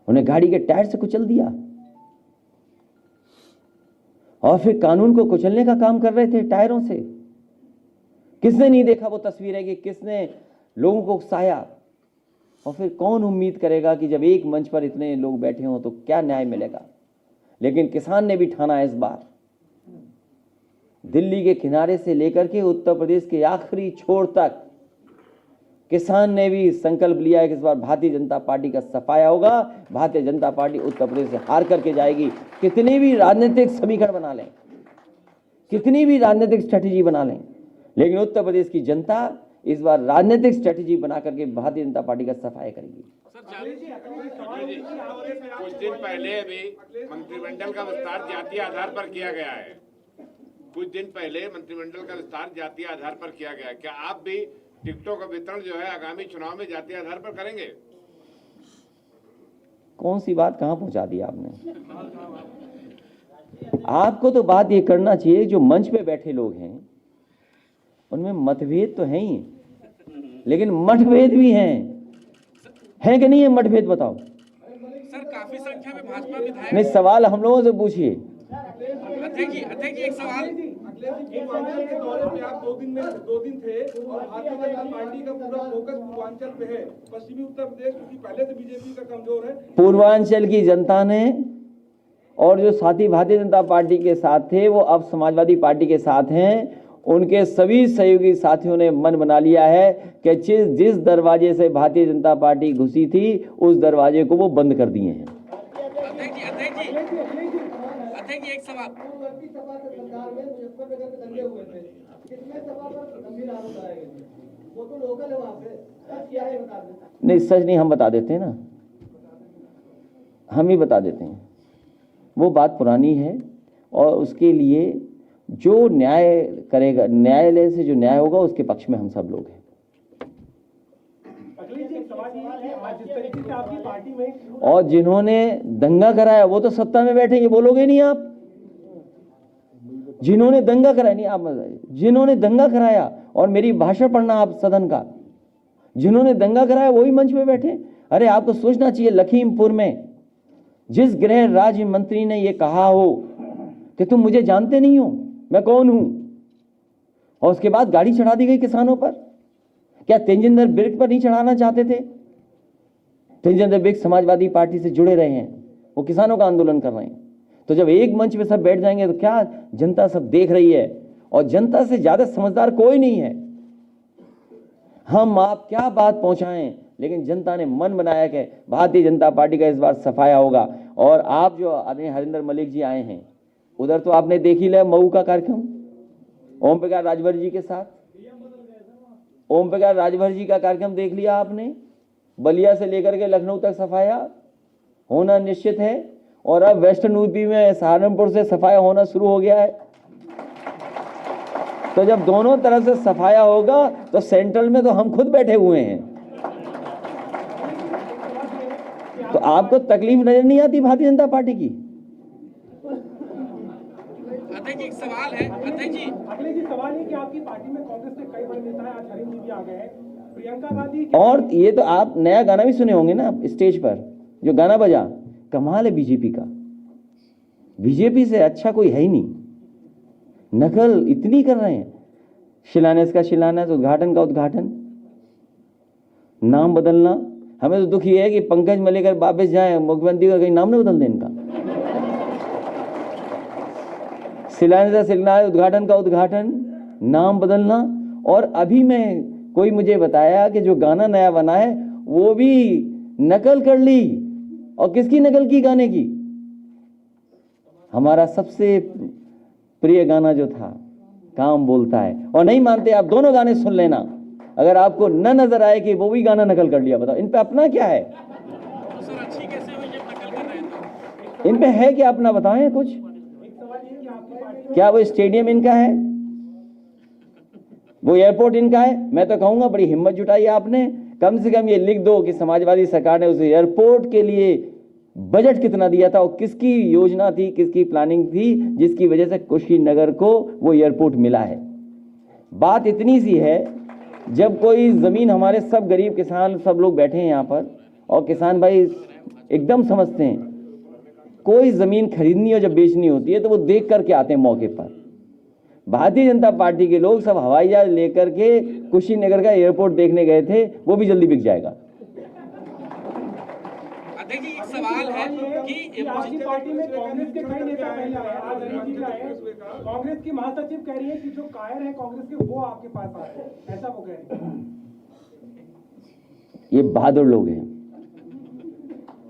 उन्हें गाड़ी के टायर से कुचल दिया और फिर कानून को कुचलने का काम कर रहे थे टायरों से। किसने नहीं देखा वो तस्वीरें कि किसने लोगों को उकसाया? और फिर कौन उम्मीद करेगा कि जब एक मंच पर इतने लोग बैठे हों तो क्या न्याय मिलेगा? लेकिन किसान ने भी ठाना इस बार, दिल्ली के किनारे से लेकर के उत्तर प्रदेश के आखिरी छोर तक किसान ने भी संकल्प लिया है कि इस बार भारतीय जनता पार्टी का सफाया होगा। भारतीय जनता पार्टी उत्तर प्रदेश से हार करके जाएगी। कितनी भी राजनीतिक समीकरण बना लें, कितनी भी राजनीतिक स्ट्रेटेजी बना लें, लेकिन उत्तर प्रदेश की जनता इस बार राजनीतिक स्ट्रेटेजी बना करके भारतीय जनता पार्टी का सफाया करेगी। कुछ दिन पहले भी मंत्रिमंडल का विस्तार जातीय आधार पर किया गया है। कुछ दिन पहले मंत्रिमंडल का विस्तार जातीय आधार पर किया गया है। क्या आप भी टिकटों का वितरण जो है आगामी चुनाव में जातीय आधार पर करेंगे? कौन सी बात कहां पहुंचा दी आपने? आपको तो बात ये करना चाहिए, जो मंच पे बैठे लोग हैं उनमें मतभेद तो है ही, लेकिन मतभेद भी हैं कि नहीं है? मतभेद बताओ सर। काफी संख्या में भाजपा विधायक। नहीं, सवाल हम लोगों से पूछिए। अध्यक्ष जी एक सवाल। पूर्वांचल के दौरे पे आप 2 दिन थे और भारतीय जनता पार्टी का पूरा फोकस पूर्वांचल पे है। पश्चिमी उत्तर प्रदेश क्योंकि पहले से बीजेपी का कमजोर है। पूर्वांचल की जनता ने और जो साथी भारतीय जनता पार्टी के साथ थे वो अब समाजवादी पार्टी के साथ हैं। उनके सभी सहयोगी साथियों ने मन बना लिया है कि जिस दरवाजे से भारतीय जनता पार्टी घुसी थी उस दरवाजे को वो बंद कर दिए हैं। अध्यक्ष जी एक सवाल। नहीं, सच नहीं, हम बता देते हैं ना, हम ही बता देते हैं। वो बात पुरानी है और उसके लिए जो न्याय करेगा, न्यायालय से जो न्याय होगा उसके पक्ष में हम सब लोग हैं। और जिन्होंने दंगा कराया वो तो सत्ता में बैठे, ये बोलोगे नहीं आप? जिन्होंने दंगा कराया, नहीं आप, जिन्होंने दंगा कराया, और मेरी भाषण पढ़ना आप सदन का, जिन्होंने दंगा कराया वही मंच पे बैठे। अरे आपको सोचना चाहिए, लखीमपुर में जिस गृह राज्य मंत्री ने ये कहा हो कि तुम मुझे जानते नहीं हो, मैं कौन हूं, और उसके बाद गाड़ी चढ़ा दी गई किसानों पर। क्या तेजिंदर बिर्क पर नहीं चढ़ाना चाहते थे? तेजिंदर बिर्क समाजवादी पार्टी से जुड़े रहे हैं, वो किसानों का आंदोलन कर रहे हैं। तो जब एक मंच पे सब बैठ जाएंगे तो क्या जनता सब देख रही है, और जनता से ज्यादा समझदार कोई नहीं है। हम आप क्या बात पहुंचाएं, लेकिन जनता ने मन बनाया कि भारतीय जनता पार्टी का इस बार सफाया होगा। और आप जो आदरणीय हरिंदर मलिक जी आए हैं, उधर तो आपने देख ही लिया मऊ का कार्यक्रम ओम प्रकाश राजभर जी के साथ। ओम प्रकाश राजभर जी का कार्यक्रम देख लिया आपने। बलिया से लेकर के लखनऊ तक सफाया होना निश्चित है, और अब वेस्टर्न यूपी में सहारनपुर से सफाया होना शुरू हो गया है। तो जब दोनों तरफ से सफाया होगा तो सेंट्रल में तो हम खुद बैठे हुए हैं। तो आपको तकलीफ नजर नहीं आती भारतीय जनता पार्टी की? अध्यक्ष जी एक सवाल है। अध्यक्ष जी सवाल है कि आपकी पार्टी में कांग्रेस के कई बड़े नेता हैं, आज हरीश जी भी आ गए हैं, प्रियंका गांधी। और ये तो आप नया गाना भी सुने होंगे ना स्टेज पर, जो गाना बजा, कमाल है बीजेपी का। बीजेपी से अच्छा कोई है ही नहीं, नकल इतनी कर रहे हैं। शिलान्यास का शिलान्यास, उद्घाटन का उद्घाटन, नाम बदलना। हमें तो दुख ये है कि पंकज मलेकर वापस जाए, मुख्यमंत्री का कहीं नाम न बदल दें इनका। शिलान्यास का शिलान्यास, उद्घाटन का उद्घाटन, नाम बदलना। और अभी मैं कोई मुझे बताया कि जो गाना नया बना है वो भी नकल कर ली। और किसकी नकल की? गाने की। हमारा सबसे प्रिय गाना जो था, काम बोलता है। और नहीं मानते आप, दोनों गाने सुन लेना, अगर आपको न नजर आए कि वो भी गाना नकल कर लिया। बताओ इन पे अपना क्या है? सर अच्छी कैसे हुई जब नकल कर रहे थे? इन पे है क्या अपना? बताएं कुछ। क्या वो स्टेडियम इनका है? वो एयरपोर्ट इनका है? मैं तो कहूंगा बड़ी हिम्मत जुटाई आपने, कम से कम ये लिख दो कि समाजवादी सरकार ने उस एयरपोर्ट के लिए बजट कितना दिया था, और किसकी योजना थी, किसकी प्लानिंग थी, जिसकी वजह से कुशीनगर को वो एयरपोर्ट मिला है। बात इतनी सी है, जब कोई जमीन, हमारे सब गरीब किसान सब लोग बैठे हैं यहाँ पर, और किसान भाई एकदम समझते हैं। कोई जमीन खरीदनी हो जब बेचनी होती है तो वो देख करके आते हैं मौके पर। भारतीय जनता पार्टी के लोग सब हवाई जहाज लेकर के कुशीनगर का एयरपोर्ट देखने गए थे, वो भी जल्दी बिक जाएगा। अध्यक्ष जी, एक सवाल है कि आपकी पार्टी में कांग्रेस के कई नेता पहले आए, आज अजीत जी का है, कांग्रेस की महासचिव कह रही है कि जो कायर है कांग्रेस के वो आपके पास आए हैं, ऐसा वो कह रही है। ये बहादुर लोग हैं,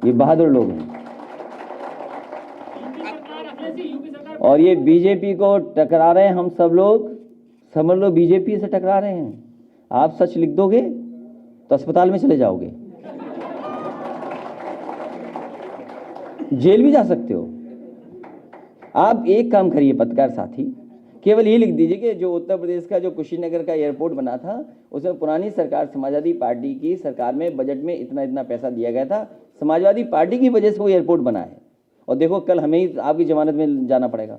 ये बहादुर लोग हैं, और ये बीजेपी को टकरा रहे हैं। हम सब लोग समझ लो बीजेपी से टकरा रहे हैं। आप सच लिख दोगे तो अस्पताल में चले जाओगे, जेल भी जा सकते हो। आप एक काम करिए पत्रकार साथी, केवल ये लिख दीजिए कि जो उत्तर प्रदेश का जो कुशीनगर का एयरपोर्ट बना था उसमें पुरानी सरकार समाजवादी पार्टी की सरकार में बजट में इतना इतना पैसा दिया गया था, समाजवादी पार्टी की वजह से वो एयरपोर्ट बना है, और देखो कल हमें ही आपकी जमानत में जाना पड़ेगा।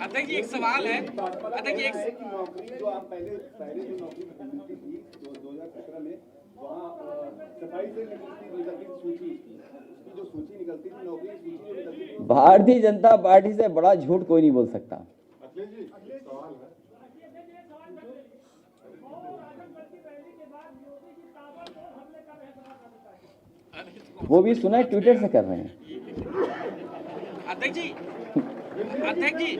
अध्यक्ष जी, एक सवाल है, अध्यक्ष जी एक नौकरी जो आप पहले जो नौकरी मिलती थी 2017 में, वहाँ सफाई से निकलती सूची, उसकी जो सूची निकलती थी, नौकरी सूची जो निकलती थी। भारतीय जनता पार्टी से बड़ा झूठ कोई नहीं बोल सकता। अखिलेश जी, सवाल है, वो भी सुना है ट्विटर से कर रहे हैं। अध्यक्ष जी, अध्यक्ष जी,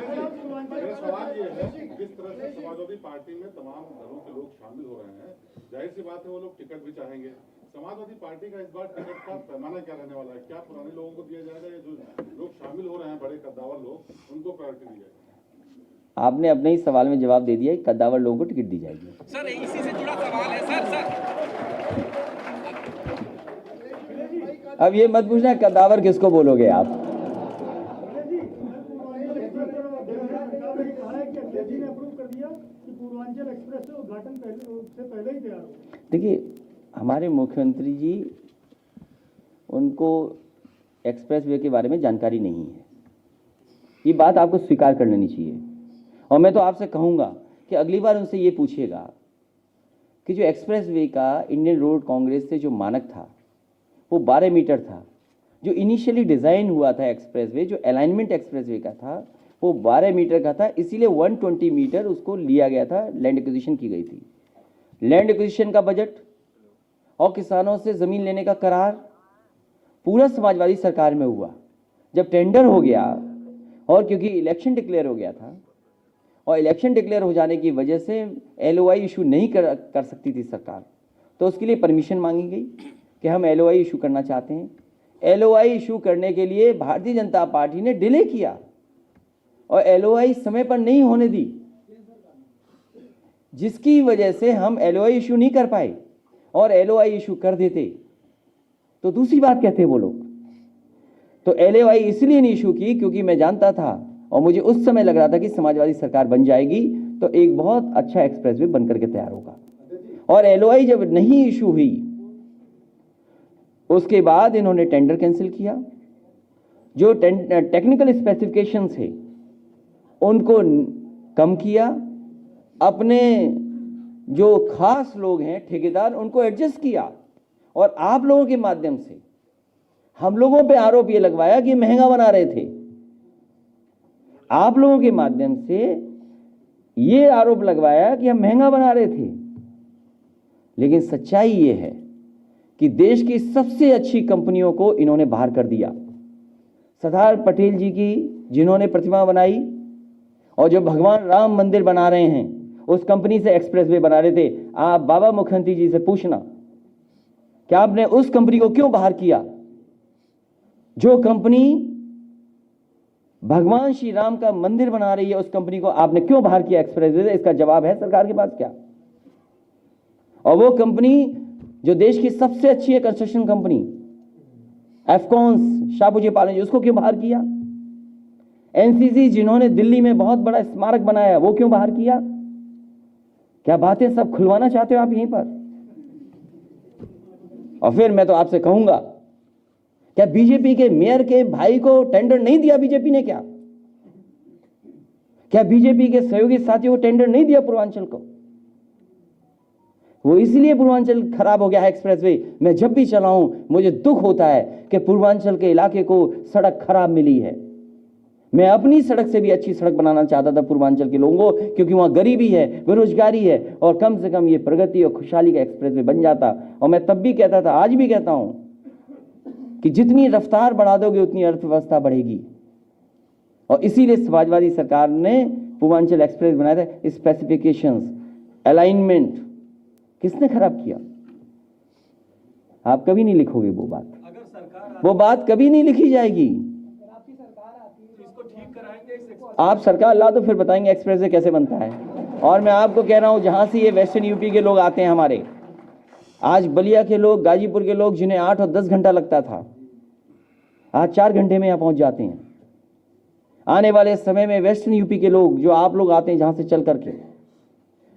मेरा सवाल ये है कि जिस तरह से समाजवादी पार्टी में तमाम दलों के लोग शामिल हो रहे हैं, जाहिर सी बात है वो लोग टिकट भी चाहेंगे। समाजवादी पार्टी का इस बार टिकट का पैमाना क्या रहने वाला है? क्या पुराने लोगों को दिया जाएगा या जो लोग शामिल हो रहे हैं बड़े कद्दावर लोग, उनको प्रायोरिटी दी जाएगी? आपने अपने ही सवाल में जवाब दे दिया, कद्दावर लोगों को टिकट दी जाएगी। सर इसी से जुड़ा सवाल है सर। अब ये मत पूछना कद्दावर किसको बोलोगे आप। देखिए, हमारे मुख्यमंत्री जी, उनको एक्सप्रेस वे के बारे में जानकारी नहीं है, ये बात आपको स्वीकार कर लेनी चाहिए। और मैं तो आपसे कहूँगा कि अगली बार उनसे ये पूछिएगा कि जो एक्सप्रेस वे का इंडियन रोड कांग्रेस से जो मानक था वो 12 मीटर था। जो इनिशियली डिज़ाइन हुआ था एक्सप्रेस वे, जो अलाइनमेंट एक्सप्रेस वे का था वो 12 मीटर का था, इसीलिए 120 मीटर उसको लिया गया था, लैंड एक्विजिशन की गई थी। लैंड एक्विजिशन का बजट और किसानों से ज़मीन लेने का करार पूरा समाजवादी सरकार में हुआ। जब टेंडर हो गया और क्योंकि इलेक्शन डिक्लेयर हो गया था, और इलेक्शन डिक्लेयर हो जाने की वजह से LOI इशू नहीं कर सकती थी सरकार, तो उसके लिए परमिशन मांगी गई कि हम LOI इशू करना चाहते हैं। LOI इशू करने के लिए भारतीय जनता पार्टी ने डिले किया और LOI समय पर नहीं होने दी, जिसकी वजह से हम LOI इशू नहीं कर पाए। और LOI इशू कर देते तो दूसरी बात कहते वो लोग। तो LOI इसलिए नहीं इशू की क्योंकि मैं जानता था और मुझे उस समय लग रहा था कि समाजवादी सरकार बन जाएगी तो एक बहुत अच्छा एक्सप्रेसवे बनकर के तैयार होगा। और LOI जब नहीं इशू हुई उसके बाद इन्होंने टेंडर कैंसिल किया। जो टेक्निकल स्पेसिफिकेशंस है उनको कम किया, अपने जो खास लोग हैं ठेकेदार उनको एडजस्ट किया, और आप लोगों के माध्यम से हम लोगों पे आरोप ये लगवाया कि महंगा बना रहे थे। आप लोगों के माध्यम से ये आरोप लगवाया कि हम महंगा बना रहे थे। लेकिन सच्चाई ये है कि देश की सबसे अच्छी कंपनियों को इन्होंने बाहर कर दिया। सरदार पटेल जी की जिन्होंने प्रतिमा बनाई और जो भगवान राम मंदिर बना रहे हैं उस कंपनी से एक्सप्रेसवे बना रहे थे। आप बाबा मुख्यमंत्री जी से पूछना कि आपने उस कंपनी को क्यों बाहर किया। जो कंपनी भगवान श्री राम का मंदिर बना रही है उस कंपनी को आपने क्यों बाहर किया एक्सप्रेसवे से? इसका जवाब है सरकार के पास क्या। और वो कंपनी जो देश की सबसे अच्छी है कंस्ट्रक्शन कंपनी एफकॉन्स शाहपुजी पालन जी, उसको क्यों बाहर किया। NCC जिन्होंने दिल्ली में बहुत बड़ा स्मारक बनाया वो क्यों बाहर किया। क्या बातें सब खुलवाना चाहते हो आप यहीं पर। और फिर मैं तो आपसे कहूंगा, क्या बीजेपी के मेयर के भाई को टेंडर नहीं दिया बीजेपी ने? क्या बीजेपी के सहयोगी साथियों को टेंडर नहीं दिया पूर्वांचल को? वो इसलिए पूर्वांचल खराब हो गया है एक्सप्रेसवे। मैं जब भी चला हूं मुझे दुख होता है कि पूर्वांचल के इलाके को सड़क खराब मिली है। मैं अपनी सड़क से भी अच्छी सड़क बनाना चाहता था पूर्वांचल के लोगों को, क्योंकि वहां गरीबी है, बेरोजगारी है, और कम से कम ये प्रगति और खुशहाली का एक्सप्रेसवे बन जाता। और मैं तब भी कहता था, आज भी कहता हूं कि जितनी रफ्तार बढ़ा दोगे उतनी अर्थव्यवस्था बढ़ेगी। और इसीलिए समाजवादी सरकार ने पूर्वांचल एक्सप्रेस बनाया था। स्पेसिफिकेशंस, अलाइनमेंट किसने खराब किया? आप कभी नहीं लिखोगे वो बात, अगर सरकार वो बात कभी नहीं लिखी जाएगी। आपकी सरकार आती है तो इसको ठीक कराएंगे। आप सरकार ला तो फिर बताएंगे एक्सप्रेसवे कैसे बनता है। और मैं आपको कह रहा हूं, जहां से ये वेस्टर्न यूपी के लोग आते हैं हमारे, आज बलिया के लोग, गाजीपुर के लोग, जिन्हें 8 और 10 घंटा लगता था, आज 4 घंटे में यहां पहुंच जाते हैं। आने वाले समय में वेस्टर्न यूपी के लोग, जो आप लोग आते हैं जहां से चल करके,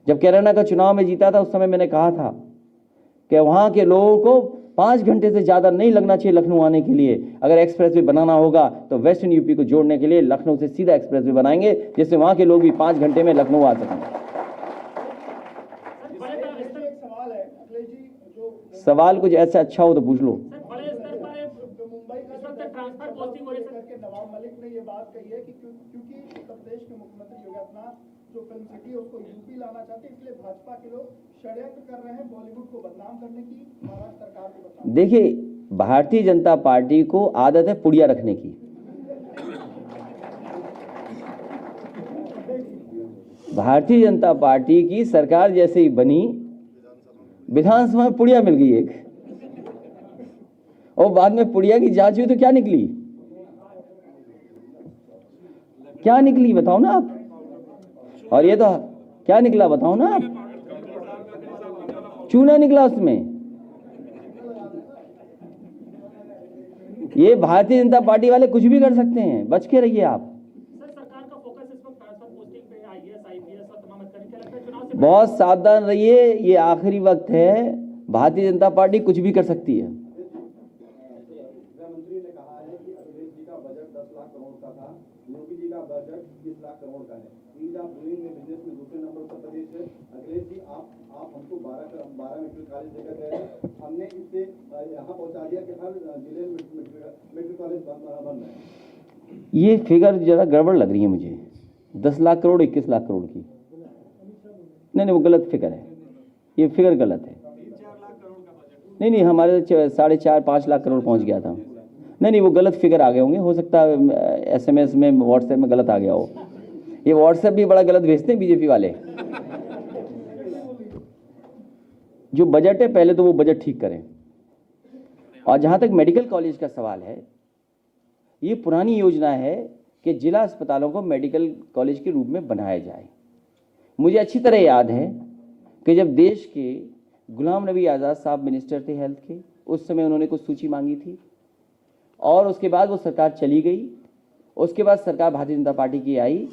जब कैराना का चुनाव में जीता था उस समय मैंने कहा था कि वहां के लोगों को 5 घंटे से ज्यादा नहीं लगना चाहिए लखनऊ आने के लिए। अगर एक्सप्रेसवे बनाना होगा तो वेस्टर्न यूपी को जोड़ने के लिए लखनऊ से सीधा एक्सप्रेसवे बनाएंगे, जिससे वहां के लोग भी 5 घंटे में लखनऊ आ सकें। सवाल कुछ ऐसा अच्छा हो तो पूछ लो। बड़े स्तर पर मुंबई का इस वक्त ट्रांसफर पोस्टिंग हो रही है करके नवाब मलिक ने ये बात कही है कि क्योंकि उत्तर प्रदेश के मुख्यमंत्री योगी आदित्यनाथ जो फिल्म सिटी है उसको यूपी लाना चाहते हैं, इसलिए भाजपा के लोग षड्यंत्र कर रहे हैं बॉलीवुड को बदनाम करने की, महाराष्ट्र सरकार को बदनाम। देखिए, भारतीय जनता पार्टी को आदत है पुड़िया रखने की। भारतीय जनता पार्टी की सरकार जैसे ही बनी, विधानसभा में पुड़िया मिल गई एक, और बाद में पुड़िया की जांच हुई तो क्या निकली? क्या निकली बताओ ना आप। और ये तो क्या निकला बताओ ना आप। चूना निकला उसमें। ये भारतीय जनता पार्टी वाले कुछ भी कर सकते हैं, बच के रहिए आप। सर, सरकार का फोकस इस वक्त ट्रांसफर पोस्टिंग पे, आईएएस आईपीएस और तमाम अधिकारी, क्या लगता है चुनाव से बहुत सावधान रहिए, ये आखिरी वक्त है। भारतीय जनता पार्टी कुछ भी कर सकती है। गृहमंत्री ने कहा है कि अखिलेश जी का बजट 10 लाख करोड़ का था, योगी जी का बजट 20 लाख करोड़ का है। ईज ऑफ डूइंग में बिजनेस में दूसरे नंबर पर प्रदेश है। अखिलेश जी, आप हमको 12 मेडिकल कॉलेज देकर गए, हमने इससे यहाँ पहुँचा दिया कि हर जिले में मेडिकल कॉलेज बन रहे हैं। ये फिगर जरा गड़बड़ लग रही है मुझे। 10 लाख करोड़ 21 लाख करोड़ की, नहीं वो गलत फिगर है। ये फिगर गलत है। नहीं हमारे 4.5-5 लाख करोड़ पहुंच गया था। नहीं वो गलत फिगर आ गए होंगे, हो सकता है SMS में, व्हाट्सएप में गलत आ गया हो। ये व्हाट्सएप भी बड़ा गलत भेजते हैं बीजेपी वाले। जो बजट है पहले तो वो बजट ठीक करें। और जहां तक मेडिकल कॉलेज का सवाल है, ये पुरानी योजना है कि जिला अस्पतालों को मेडिकल कॉलेज के रूप में बनाया जाए। मुझे अच्छी तरह याद है कि जब देश के गुलाम नबी आज़ाद साहब मिनिस्टर थे हेल्थ के, उस समय उन्होंने कुछ सूची मांगी थी और उसके बाद वो सरकार चली गई। उसके बाद सरकार भारतीय जनता पार्टी की आई,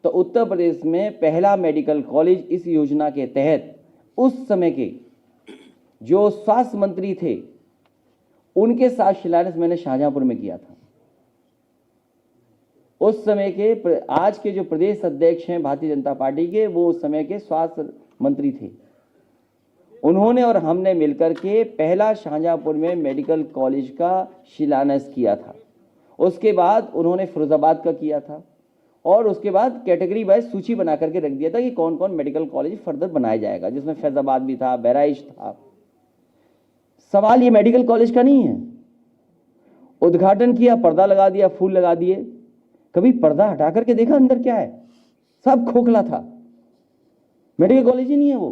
तो उत्तर प्रदेश में पहला मेडिकल कॉलेज इस योजना के तहत उस समय के जो स्वास्थ्य मंत्री थे उनके साथ शिलान्यास मैंने शाहजहांपुर में किया था। उस समय के आज के जो प्रदेश अध्यक्ष हैं भारतीय जनता पार्टी के, वो उस समय के स्वास्थ्य मंत्री थे। उन्होंने और हमने मिलकर के पहला शाहजहांपुर में मेडिकल कॉलेज का शिलान्यास किया था। उसके बाद उन्होंने फिरोजाबाद का किया था और उसके बाद कैटेगरी वाइज सूची बना करके रख दिया था कि कौन कौन मेडिकल कॉलेज फर्दर बनाया जाएगा, जिसमें फैजाबाद भी था, बहराइच था। सवाल ये मेडिकल कॉलेज का नहीं है। उद्घाटन किया, पर्दा लगा दिया, फूल लगा दिए, कभी पर्दा हटा करके देखा अंदर क्या है? सब खोखला था। मेडिकल कॉलेज ही नहीं है वो।